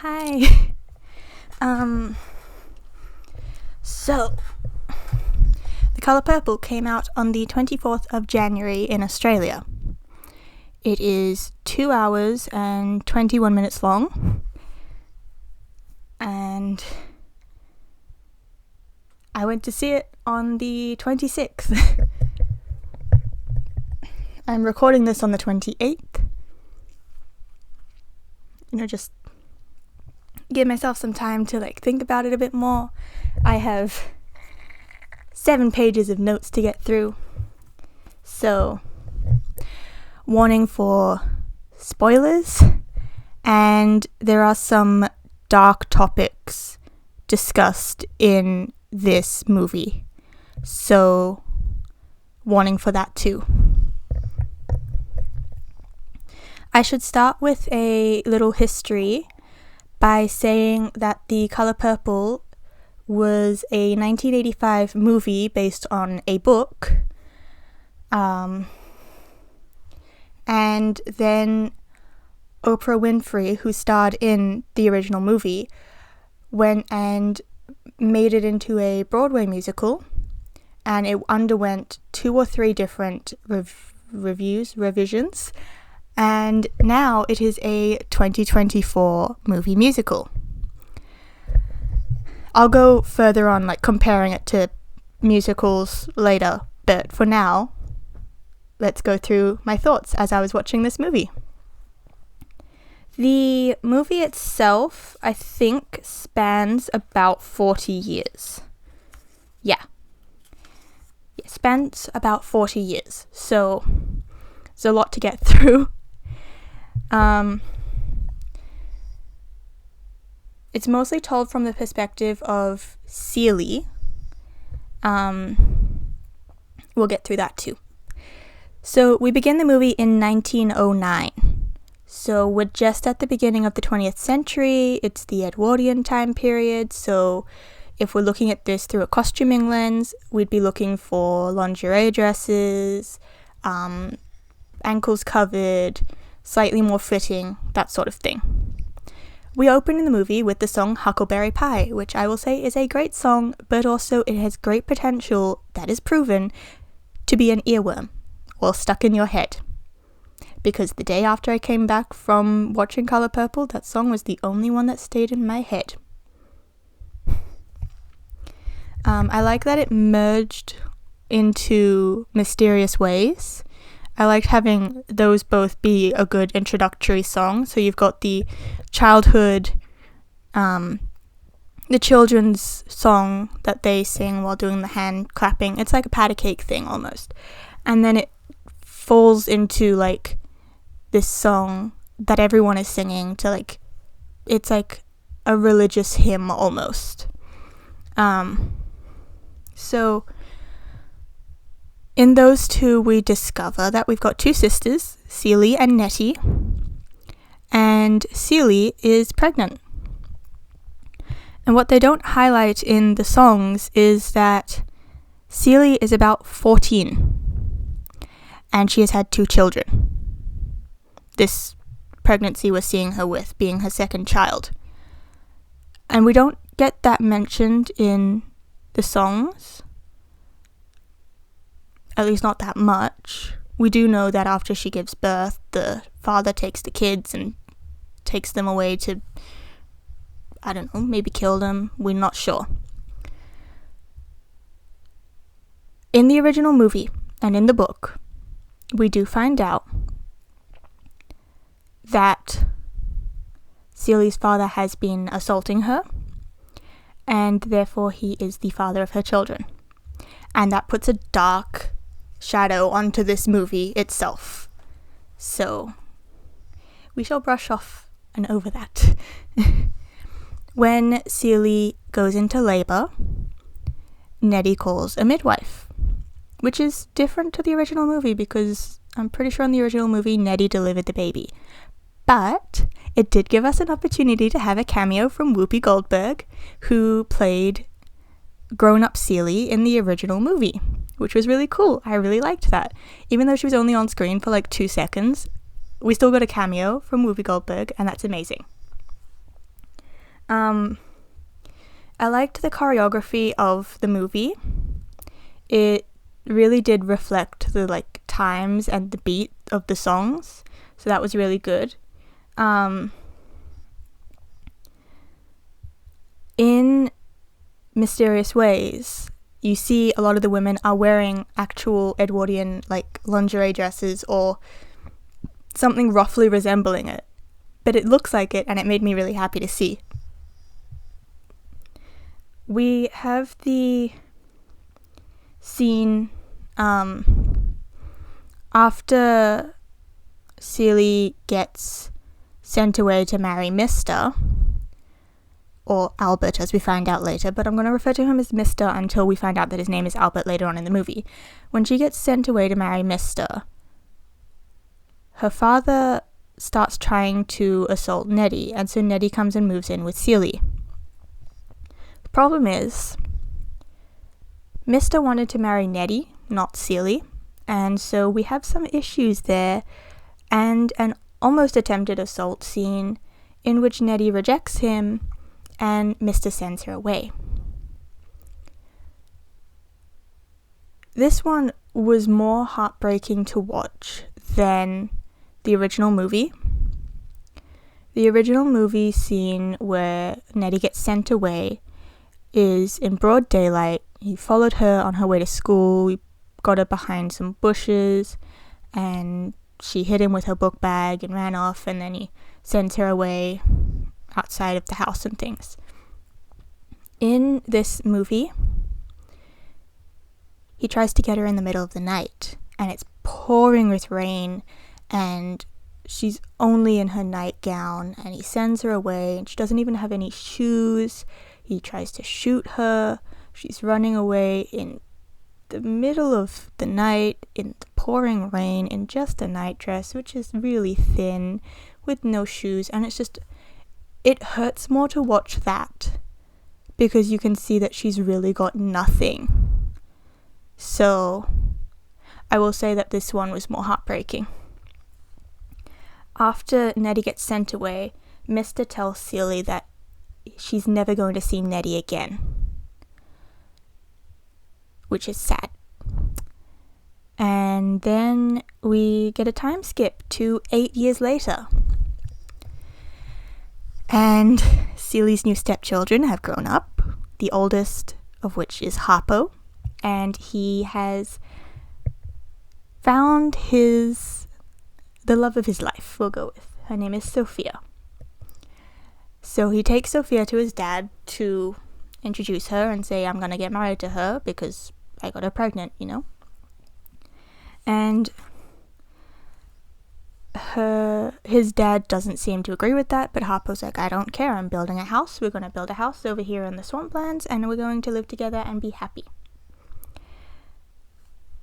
Hi. So, The Colour Purple came out on the 24th of January in Australia. It is 2 hours and 21 minutes long, and I went to see it on the 26th. I'm recording this on the 28th. Just give myself some time to think about it a bit more. I have 7 pages of notes to get through. So, warning for spoilers, and there are some dark topics discussed in this movie. So, warning for that too. I should start with a little history by saying that The Colour Purple was a 1985 movie based on a book. And then Oprah Winfrey, who starred in the original movie, went and made it into a Broadway musical, and it underwent 2 or 3 different revisions, and now it is a 2024 movie musical. I'll go further on comparing it to musicals later, but for now, let's go through my thoughts as I was watching this movie. The movie itself, I think, spans about 40 years. Yeah. It spans about 40 years, so it's a lot to get through. It's mostly told from the perspective of Celie. We'll get through that too. So we begin the movie in 1909. So we're just at the beginning of the 20th century. It's the Edwardian time period. So if we're looking at this through a costuming lens, we'd be looking for lingerie dresses, ankles covered, slightly more fitting, that sort of thing. We open in the movie with the song Huckleberry Pie, which I will say is a great song, but also it has great potential, that is proven, to be an earworm, or stuck in your head. Because the day after I came back from watching Colour Purple, that song was the only one that stayed in my head. I like that it merged into Mysterious Ways. I liked having those both be a good introductory song. So you've got the childhood, the children's song that they sing while doing the hand clapping. It's like a patty cake thing almost. And then it falls into this song that everyone is singing to it's like a religious hymn almost. So in those two, we discover that we've got 2 sisters, Celie and Nettie, and Celie is pregnant. And what they don't highlight in the songs is that Celie is about 14, and she has had 2 children. This pregnancy we're seeing her with being her second child. And we don't get that mentioned in the songs. At least not that much. We do know that after she gives birth, the father takes the kids and takes them away to, I don't know, maybe kill them. We're not sure. In the original movie and in the book, we do find out that Celie's father has been assaulting her, and therefore he is the father of her children. And that puts a dark shadow onto this movie itself. So we shall brush off and over that. When Celie goes into labor, Nettie calls a midwife, which is different to the original movie because I'm pretty sure in the original movie Nettie delivered the baby. But it did give us an opportunity to have a cameo from Whoopi Goldberg, who played grown-up Celie in the original movie, which was really cool. I really liked that. Even though she was only on screen for 2 seconds, we still got a cameo from Whoopi Goldberg, and that's amazing. I liked the choreography of the movie. It really did reflect the times and the beat of the songs, so that was really good. In mysterious ways, you see a lot of the women are wearing actual Edwardian lingerie dresses or something roughly resembling it, but it looks like it, and it made me really happy to see. We have the scene after Celie gets sent away to marry Mr., or Albert, as we find out later, but I'm going to refer to him as Mr. until we find out that his name is Albert later on in the movie. When she gets sent away to marry Mr., her father starts trying to assault Nettie, and so Nettie comes and moves in with Celie. The problem is, Mr. wanted to marry Nettie, not Celie, and so we have some issues there, and an almost attempted assault scene in which Nettie rejects him and Mr. sends her away. This one was more heartbreaking to watch than the original movie. The original movie scene where Nettie gets sent away is in broad daylight. He followed her on her way to school, he got her behind some bushes, and she hit him with her book bag and ran off, and then he sends her away outside of the house and things. In this movie, he tries to get her in the middle of the night, and it's pouring with rain, and she's only in her nightgown, and he sends her away, and she doesn't even have any shoes. He tries to shoot her. She's running away in the middle of the night, in the pouring rain, in just a nightdress, which is really thin, with no shoes, and it hurts more to watch that, because you can see that she's really got nothing. So, I will say that this one was more heartbreaking. After Nettie gets sent away, Mr. tells Celie that she's never going to see Nettie again, which is sad. And then we get a time skip to 8 years later. And Celie's new stepchildren have grown up, the oldest of which is Harpo, and he has found the love of his life, we'll go with. Her name is Sophia. So he takes Sophia to his dad to introduce her and say, I'm gonna get married to her because I got her pregnant, And his dad doesn't seem to agree with that, but Harpo's like, I don't care, I'm building a house, we're going to build a house over here in the swamplands, and we're going to live together and be happy.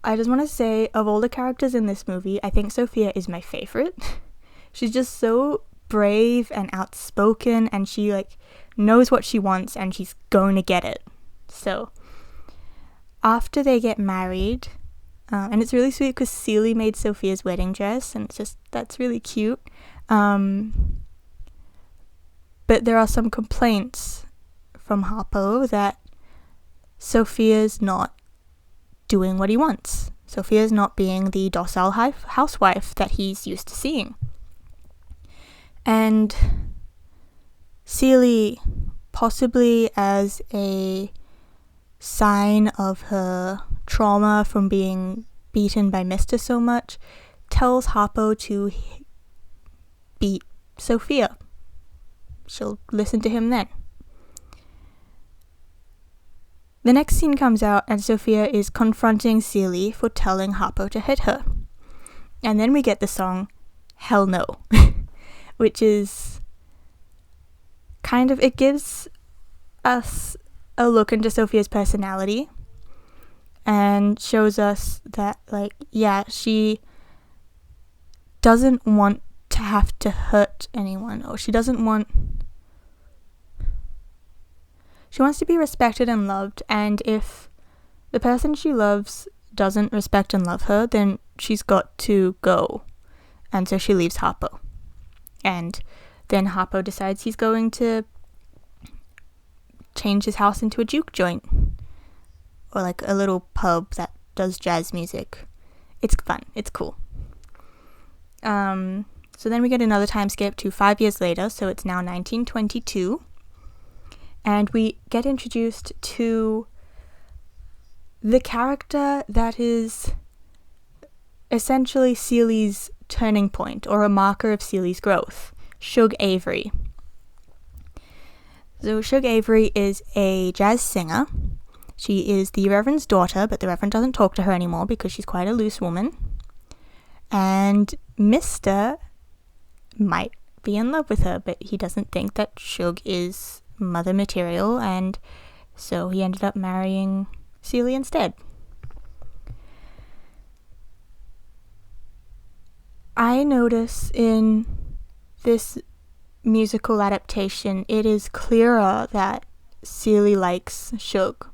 I just want to say, of all the characters in this movie, I think Sophia is my favorite. She's just so brave and outspoken, and she knows what she wants, and she's going to get it. So, after they get married, and it's really sweet because Celie made Sophia's wedding dress, and that's really cute. But there are some complaints from Harpo that Sophia's not doing what he wants. Sophia's not being the docile housewife that he's used to seeing. And Celie, possibly as a sign of her trauma from being beaten by Mr. so much, tells Harpo to beat Sophia. She'll listen to him then. The next scene comes out and Sophia is confronting Celie for telling Harpo to hit her. And then we get the song Hell No, which is it gives us a look into Sophia's personality and shows us that, she doesn't want to have to hurt anyone, or she wants to be respected and loved, and if the person she loves doesn't respect and love her, then she's got to go. And so she leaves Harpo. And then Harpo decides he's going to change his house into a juke joint, or like a little pub that does jazz music. It's fun. It's cool. So then we get another time skip to 5 years later, so it's now 1922, and we get introduced to the character that is essentially Celie's turning point, or a marker of Celie's growth, Shug Avery. So Shug Avery is a jazz singer. She is the Reverend's daughter, but the Reverend doesn't talk to her anymore because she's quite a loose woman. And Mr. might be in love with her, but he doesn't think that Shug is mother material, and so he ended up marrying Celie instead. I notice in this musical adaptation, it is clearer that Celie likes Shug.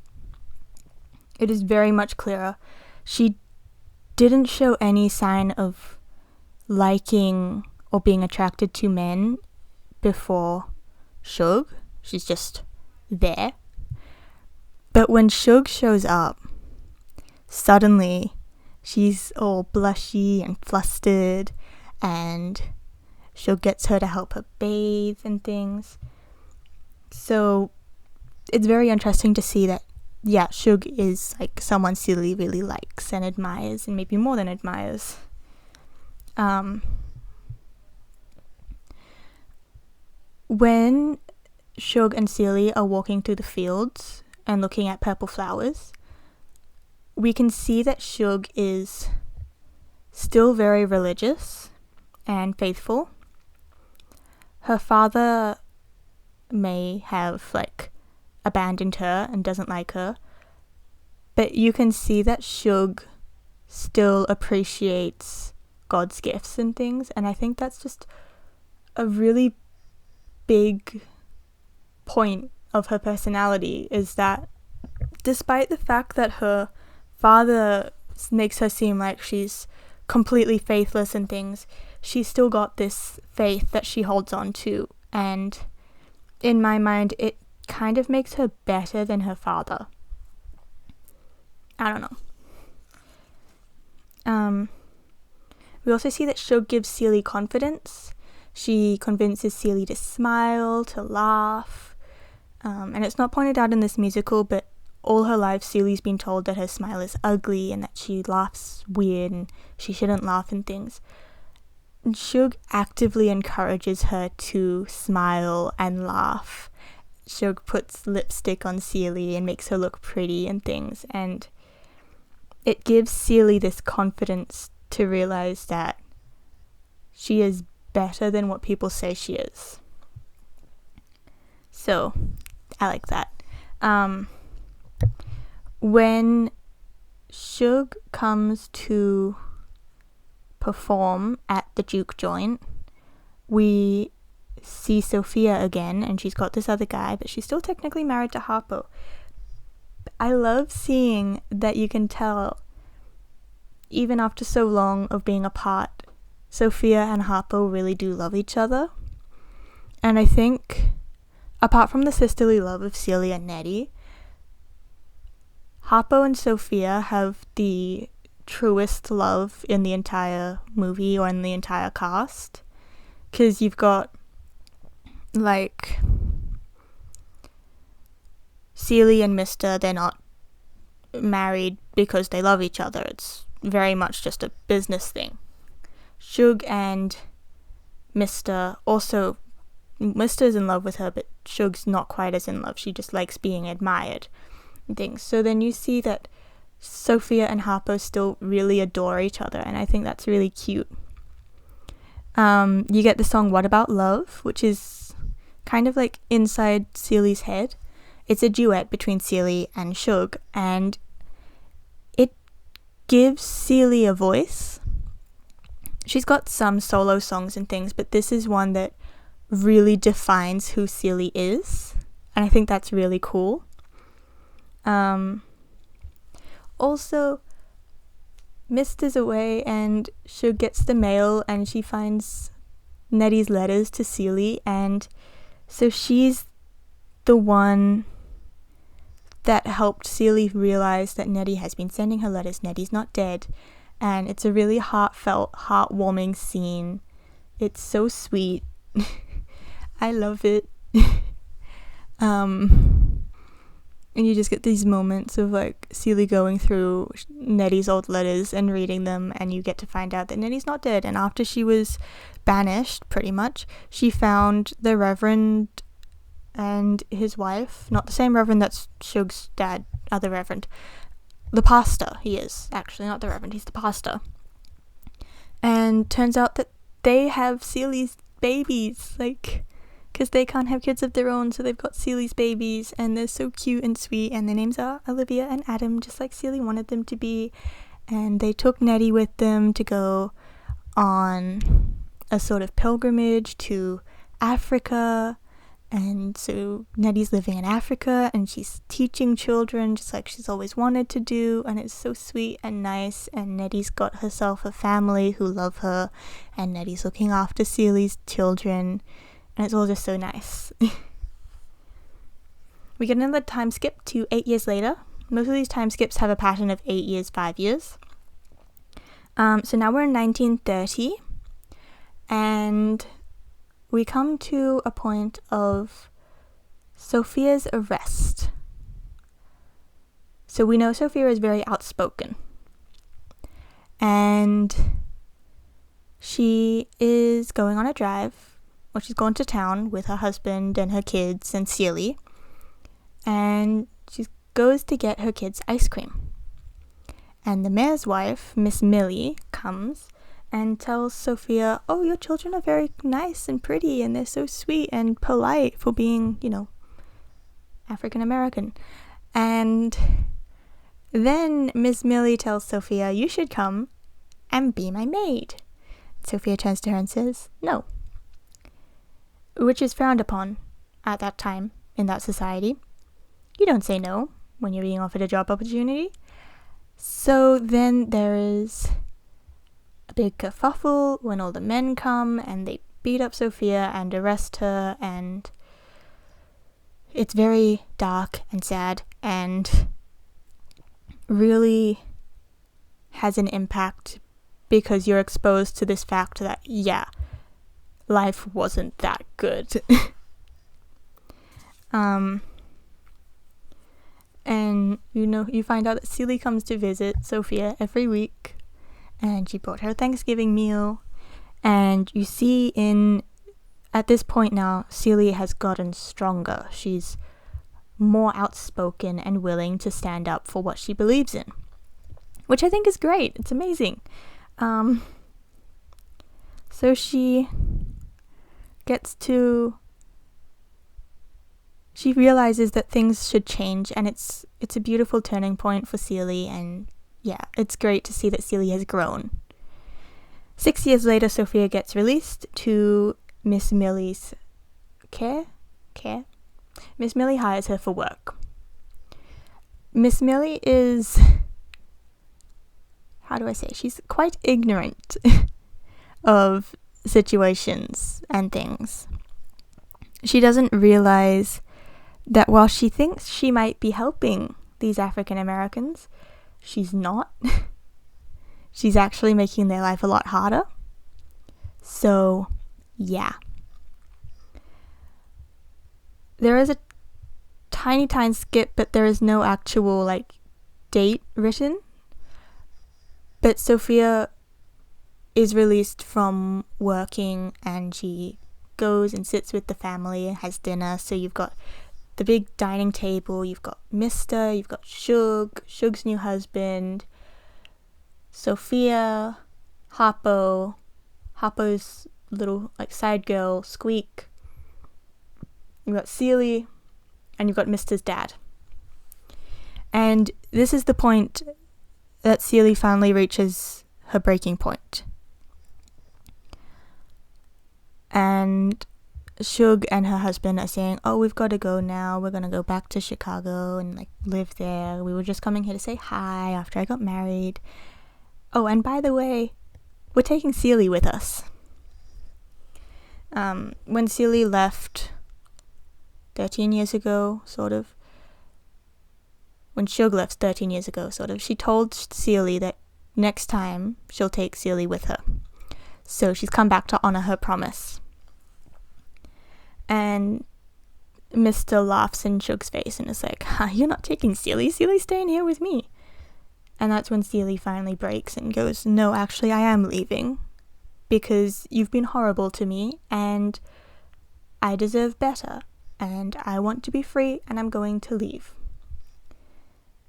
It is very much clearer. She didn't show any sign of liking or being attracted to men before Shug. She's just there. But when Shug shows up, suddenly she's all blushy and flustered, and Shug gets her to help her bathe and things. So it's very interesting to see that, yeah, Shug is like someone Celie really likes and admires, and maybe more than admires. When Shug and Celie are walking through the fields and looking at purple flowers, we can see that Shug is still very religious and faithful. Her father may have abandoned her and doesn't like her, but you can see that Shug still appreciates God's gifts and things, and I think that's just a really big point of her personality, is that despite the fact that her father makes her seem like she's completely faithless and things, she's still got this faith that she holds on to, and in my mind it kind of makes her better than her father. I don't know. We also see that Shug gives Celie confidence. She convinces Celie to smile, to laugh, and it's not pointed out in this musical, but all her life Celie's been told that her smile is ugly and that she laughs weird and she shouldn't laugh and things. And Shug actively encourages her to smile and laugh. Shug puts lipstick on Celie and makes her look pretty and things, and it gives Celie this confidence to realize that she is better than what people say she is. So, I like that. When Shug comes to perform at the juke joint, we see Sophia again, and she's got this other guy, but she's still technically married to Harpo. I love seeing that you can tell, even after so long of being apart, Sophia and Harpo really do love each other. And I think, apart from the sisterly love of Celia and Nettie, Harpo and Sophia have the truest love in the entire movie or in the entire cast. Because you've got, Celie and Mr., they're not married because they love each other. It's very much just a business thing. Shug and Mr. also, Mr.'s in love with her, but Shug's not quite as in love. She just likes being admired and things. So then you see that Sophia and Harpo still really adore each other, and I think that's really cute. You get the song What About Love, which is kind of like inside Celie's head. It's a duet between Celie and Shug, and it gives Celie a voice. She's got some solo songs and things, but this is one that really defines who Celie is, and I think that's really cool. Also, Mister's away and Shug gets the mail and she finds Nettie's letters to Celie, and so she's the one that helped Celie realize that Nettie has been sending her letters. Nettie's not dead. And it's a really heartfelt, heartwarming scene. It's so sweet. I love it. And you just get these moments of like Celie going through Nettie's old letters and reading them, and you get to find out that Nettie's not dead. And after she was banished, pretty much, she found the Reverend and his wife, not the same Reverend that's Shug's dad, other Reverend. The pastor, he is, actually, not the Reverend, he's the pastor. And turns out that they have Celie's babies, like, because they can't have kids of their own, so they've got Celie's babies, and they're so cute and sweet, and their names are Olivia and Adam, just like Celie wanted them to be. And they took Nettie with them to go on a sort of pilgrimage to Africa. And so Nettie's living in Africa, and she's teaching children just like she's always wanted to do, and it's so sweet and nice. And Nettie's got herself a family who love her, and Nettie's looking after Celie's children, and it's all just so nice. We get another time skip to 8 years later. Most of these time skips have a pattern of 8 years, 5 years. So now we're in 1930, and we come to a point of Sophia's arrest. So we know Sophia is very outspoken, and she is going on a drive, or she's gone to town with her husband and her kids and Celie, and she goes to get her kids ice cream. And the mayor's wife, Miss Millie, comes and tells Sophia, oh, your children are very nice and pretty, and they're so sweet and polite for being, African American. And then Miss Millie tells Sophia, you should come and be my maid. Sophia turns to her and says, no. Which is frowned upon at that time in that society. You don't say no when you're being offered a job opportunity. So then there is a big kerfuffle when all the men come and they beat up Sophia and arrest her, and it's very dark and sad and really has an impact because you're exposed to this fact that, life wasn't that good. And you find out that Celie comes to visit Sophia every week, and she brought her a Thanksgiving meal, and you see at this point now, Celie has gotten stronger. She's more outspoken and willing to stand up for what she believes in, which I think is great. It's amazing. So she realizes that things should change, and it's a beautiful turning point for Celie, and it's great to see that Celie has grown. 6 years later, Sophia gets released to Miss Millie's care. Miss Millie hires her for work. Miss Millie is, she's quite ignorant of situations and things. She doesn't realize that while she thinks she might be helping these African Americans, she's not. She's actually making their life a lot harder. So, there is a tiny time skip, but there is no actual, date written. But Sophia is released from working, and she goes and sits with the family and has dinner. So you've got the big dining table, you've got Mr., you've got Shug's new husband, Sophia, Harpo's little side girl, Squeak. You've got Celie, and you've got Mr.'s dad. And this is the point that Celie finally reaches her breaking point. And Shug and her husband are saying, oh, we've got to go now. We're going to go back to Chicago and live there. We were just coming here to say hi after I got married. Oh, and by the way, we're taking Celie with us. When Celie left 13 years ago, sort of, when Shug left 13 years ago, sort of, she told Sealy that next time she'll take Sealy with her. So she's come back to honor her promise. And Mr. laughs in Shug's face and is like, you're not taking Sealy. Sealy's staying here with me. And that's when Sealy finally breaks and goes, no, actually, I am leaving. Because you've been horrible to me, and I deserve better. And I want to be free, and I'm going to leave.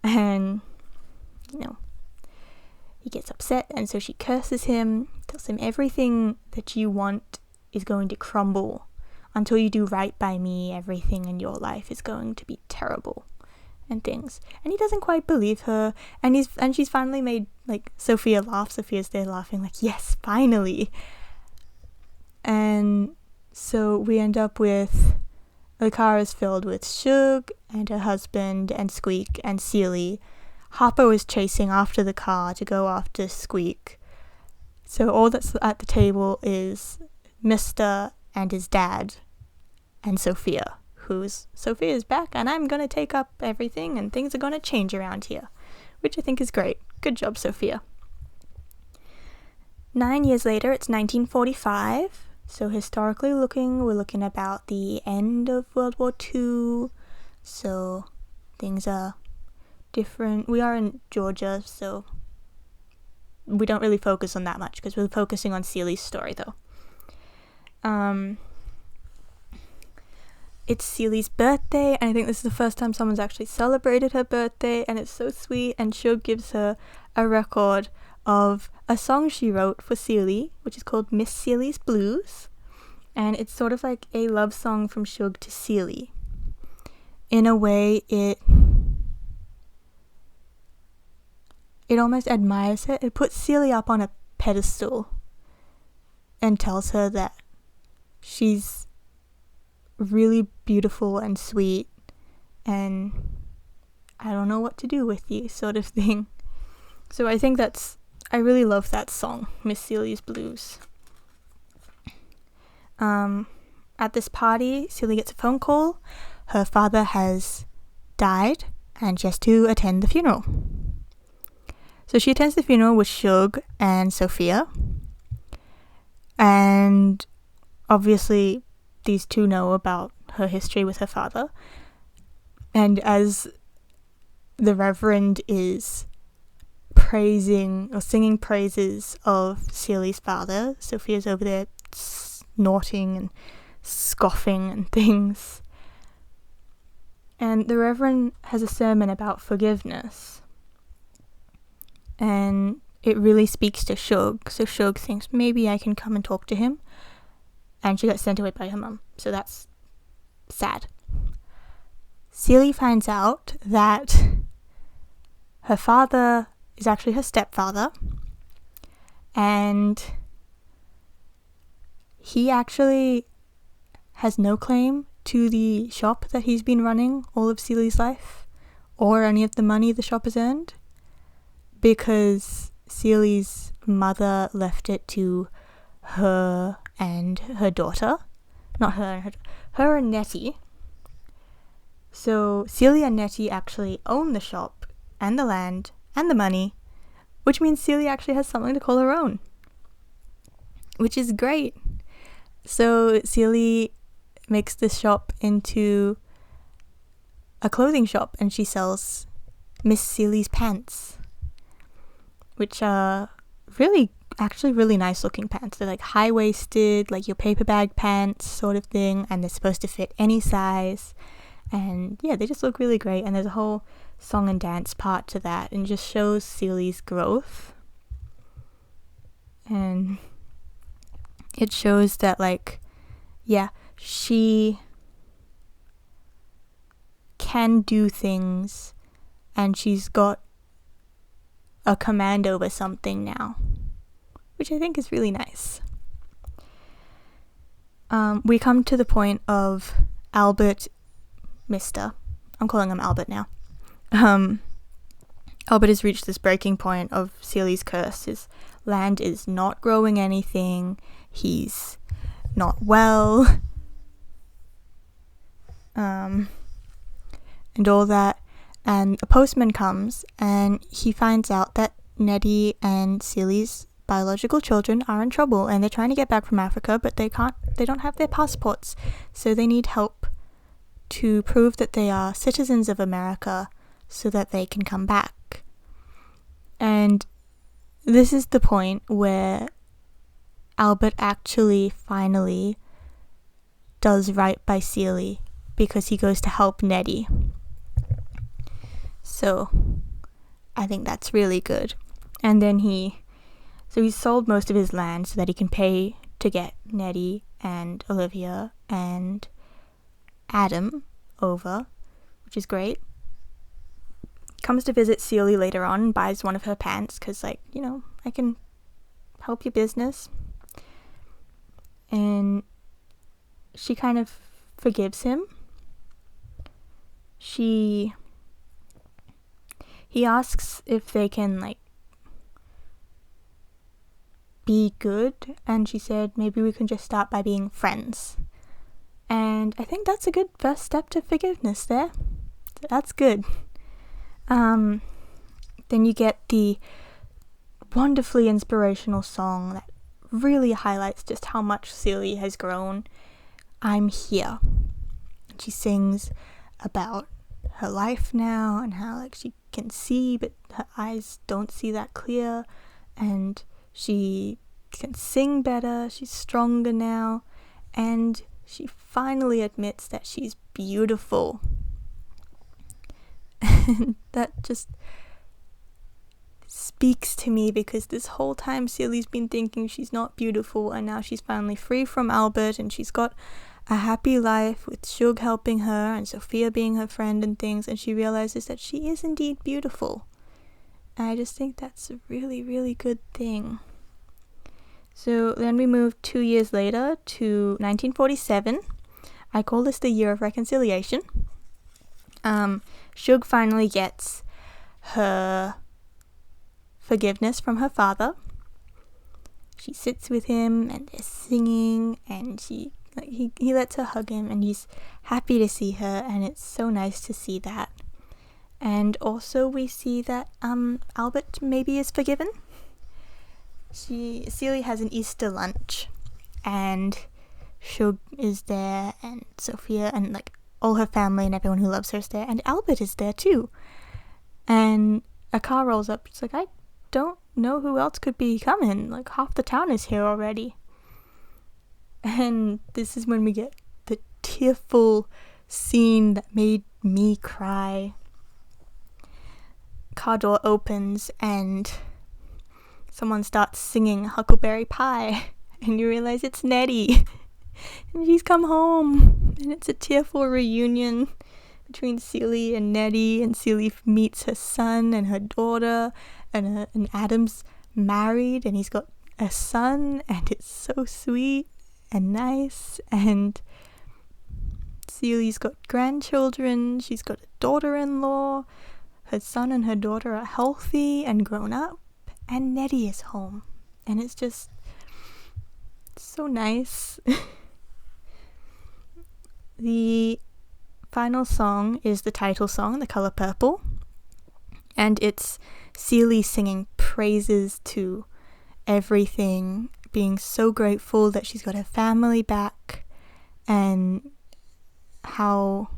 And, he gets upset, and so she curses him, tells him everything that you want is going to crumble. Until you do right by me, everything in your life is going to be terrible. And things. And he doesn't quite believe her, and she's finally made, Sophia laugh. Sophia's there laughing, yes, finally. And so we end up with the car is filled with Shug and her husband and Squeak and Sealy. Harpo is chasing after the car to go after Squeak. So all that's at the table is Mr. and his dad and Sophia. Sophia's back, and I'm going to take up everything, and things are going to change around here, which I think is great. Good job, Sophia. 9 years later, it's 1945, so historically looking, we're looking about the end of World War II, so things are different. We are in Georgia, so we don't really focus on that much, because we're focusing on Sealy's story, though. It's Sealy's birthday, and I think this is the first time someone's actually celebrated her birthday, and it's so sweet, and Shug gives her a record of a song she wrote for Sealy, which is called Miss Sealy's Blues, and it's sort of like a love song from Shug to Sealy. In a way, it almost admires her. It puts Sealy up on a pedestal and tells her that she's really beautiful and sweet, and I don't know what to do with you, sort of thing. So I think I really love that song, Miss Sealy's Blues. At this party, Sealy gets a phone call. Her father has died, and she has to attend the funeral. So she attends the funeral with Shug and Sophia, and obviously these two know about her history with her father, and as the Reverend is praising or singing praises of Sealy's father, Sophia's over there snorting and scoffing and things, and the Reverend has a sermon about forgiveness, and it really speaks to Shug, so Shug thinks maybe I can come and talk to him. And she got sent away by her mum, so that's sad. Sealy finds out that her father is actually her stepfather, and he actually has no claim to the shop that he's been running all of Sealy's life, or any of the money the shop has earned, because Sealy's mother left it to her and her daughter, not her and Nettie. So Sealy and Nettie actually own the shop and the land and the money, which means Sealy actually has something to call her own, which is great. So Sealy makes this shop into a clothing shop, and she sells Miss Sealy's pants, which are really nice looking pants. They're high-waisted, your paper bag pants sort of thing, and they're supposed to fit any size, and yeah, they just look really great. And there's a whole song and dance part to that, and just shows Sealy's growth, and it shows that she can do things, and she's got a command over something now, which I think is really nice. We come to the point of Albert, I'm calling him Albert now. Albert has reached this breaking point of Sealy's curse. His land is not growing anything. He's not well. And all that. And a postman comes and he finds out that Nettie and Seeley's biological children are in trouble and they're trying to get back from Africa, but they don't have their passports, so they need help to prove that they are citizens of America so that they can come back. And this is the point where Albert actually finally does right by Seeley, because he goes to help Nettie. So I think that's really good. And then he sold most of his land so that he can pay to get Nettie and Olivia and Adam over, which is great. Comes to visit Seeley later on and buys one of her pants because, I can help your business. And she kind of forgives him. He asks if they can, be good, and she said maybe we can just start by being friends. And I think that's a good first step to forgiveness there. That's good. Then you get the wonderfully inspirational song that really highlights just how much Seeley has grown. I'm Here. She sings about her life now and how she can see but her eyes don't see that clear, and she can sing better, she's stronger now, and she finally admits that she's beautiful. And that just speaks to me, because this whole time Seeley's been thinking she's not beautiful, and now she's finally free from Albert and she's got a happy life with Shug helping her and Sophia being her friend and things, and she realizes that she is indeed beautiful. And I just think that's a really, really good thing. So then we move 2 years later to 1947. I call this the year of reconciliation. Shug finally gets her forgiveness from her father. She sits with him and they're singing, and he lets her hug him, and he's happy to see her, and it's so nice to see that. And also we see that Albert maybe is forgiven. Seeley has an Easter lunch, and Shug is there, and Sophia, and all her family and everyone who loves her is there, and Albert is there too. And a car rolls up. It's I don't know who else could be coming. Half the town is here already. And this is when we get the tearful scene that made me cry. Car door opens and someone starts singing Huckleberry Pie, and you realize it's Nettie. And she's come home, and it's a tearful reunion between Seeley and Nettie, and Seeley meets her son and her daughter, and Adam's married, and he's got a son, and it's so sweet and nice, and Seeley's got grandchildren, she's got a daughter-in-law, her son and her daughter are healthy and grown up, and Nettie is home, and it's just so nice. The final song is the title song, The Color Purple, and it's Seeley singing praises to everything, being so grateful that she's got her family back, and how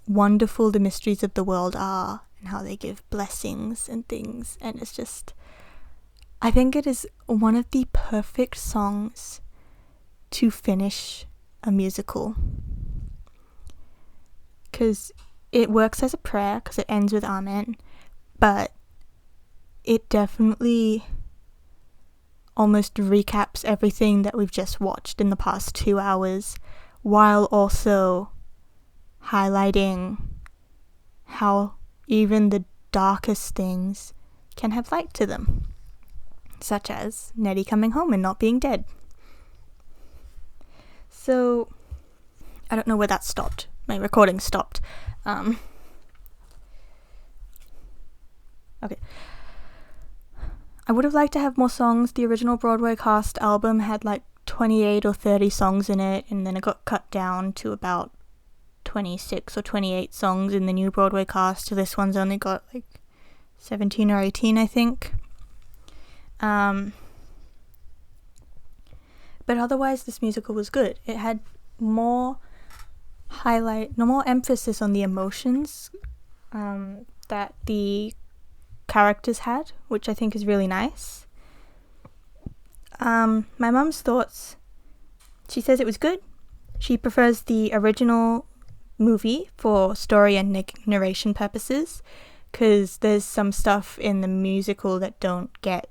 wonderful the mysteries of the world are, and how they give blessings and things. And it's just, I think it is one of the perfect songs to finish a musical, because it works as a prayer because it ends with Amen, but it definitely almost recaps everything that we've just watched in the past 2 hours, while also highlighting how even the darkest things can have light to them, such as Nettie coming home and not being dead. So, I don't know where that stopped. My recording stopped. Okay. I would have liked to have more songs. The original Broadway cast album had 28 or 30 songs in it, and then it got cut down to about 26 or 28 songs in the new Broadway cast. This one's only got like 17 or 18, I think. But otherwise, this musical was good. It had more emphasis on the emotions that the characters had, which I think is really nice. My mum's thoughts, she says it was good. She prefers the original movie for story and narration purposes, because there's some stuff in the musical that don't get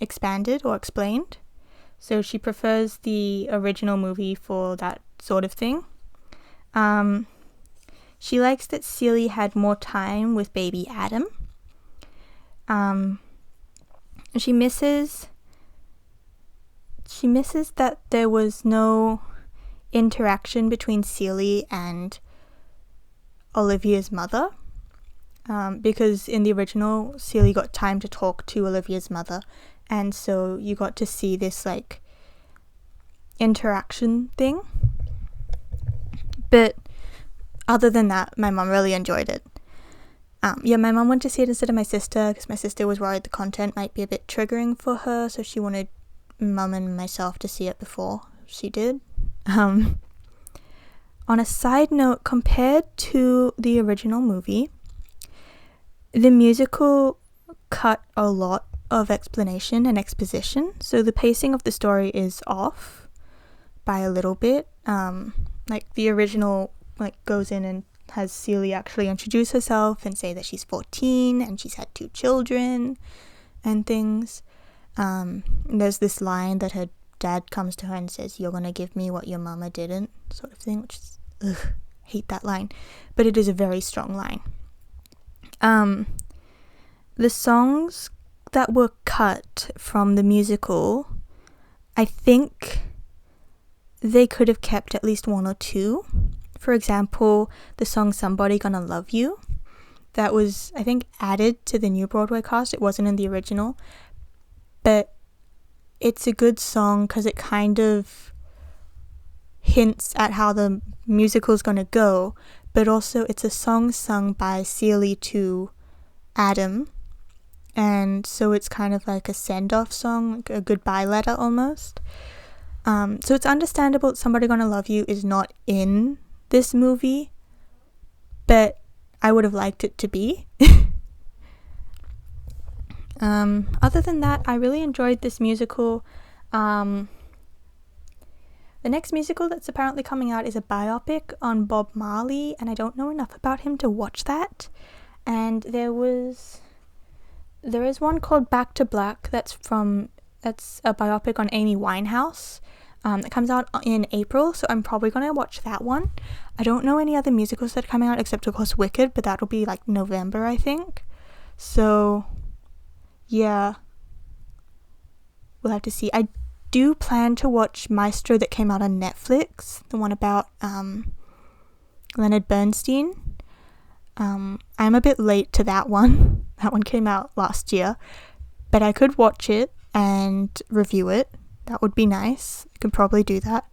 expanded or explained. So she prefers the original movie for that sort of thing. She likes that Celie had more time with baby Adam. She misses that there was no interaction between Celie and Olivia's mother, because in the original, Celie got time to talk to Olivia's mother, and so you got to see this like interaction thing. But other than that, my mum really enjoyed it. My mum went to see it instead of my sister, because my sister was worried the content might be a bit triggering for her, so she wanted mum and myself to see it before she did. On a side note, compared to the original movie, the musical cut a lot of explanation and exposition, so the pacing of the story is off by a little bit. Like the original goes in and has Celie actually introduce herself and say that she's 14 and she's had 2 children and things. There's this line that her dad comes to her and says, "You're gonna give me what your mama didn't," sort of thing, which is, hate that line, but it is a very strong line. The songs that were cut from the musical, I think they could have kept at least 1 or 2. For example, the song "Somebody Gonna Love You," that was, I think, added to the new Broadway cast. It wasn't in the original, but it's a good song because it kind of hints at how the musical's gonna go, but also it's a song sung by Celie to Adam, and so it's kind of like a send-off song, like a goodbye letter almost. So it's understandable that "Somebody Gonna Love You" is not in this movie, but I would have liked it to be. Other than that, I really enjoyed this musical. The next musical that's apparently coming out is a biopic on Bob Marley, and I don't know enough about him to watch that. And there is one called Back to Black that's a biopic on Amy Winehouse. That comes out in April, so I'm probably going to watch that one. I don't know any other musicals that are coming out except, of course, Wicked, but that'll be like November, I think. So, yeah. We'll have to see. I do plan to watch Maestro that came out on Netflix, the one about Leonard Bernstein. I'm a bit late to that one. That one came out last year, but I could watch it and review it. That would be nice. I could probably do that.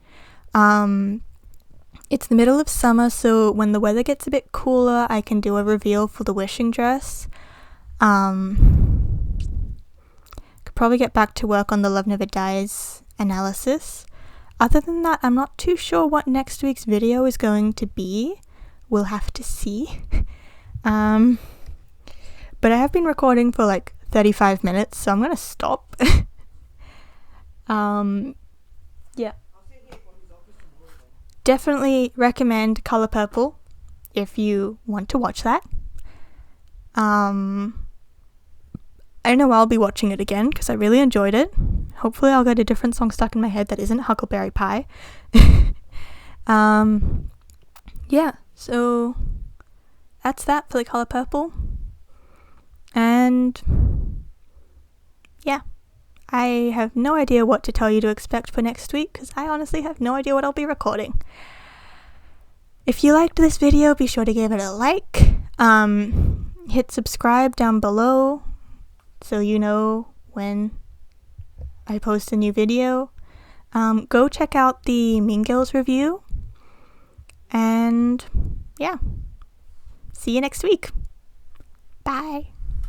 It's the middle of summer, so when the weather gets a bit cooler, I can do a reveal for The Wishing Dress. Could probably get back to work on the Love Never Dies analysis. Other than that, I'm not too sure what next week's video is going to be. We'll have to see. But I have been recording for like 35 minutes, so I'm gonna stop. Yeah. Definitely recommend Color Purple if you want to watch that. I know I'll be watching it again because I really enjoyed it. Hopefully I'll get a different song stuck in my head that isn't Huckleberry Pie. Yeah, so that's that for the Color Purple. And yeah, I have no idea what to tell you to expect for next week because I honestly have no idea what I'll be recording. If you liked this video, be sure to give it a like. Hit subscribe down below so you know when I post a new video. Go check out the Mean Girls review And yeah, see you next week. Bye.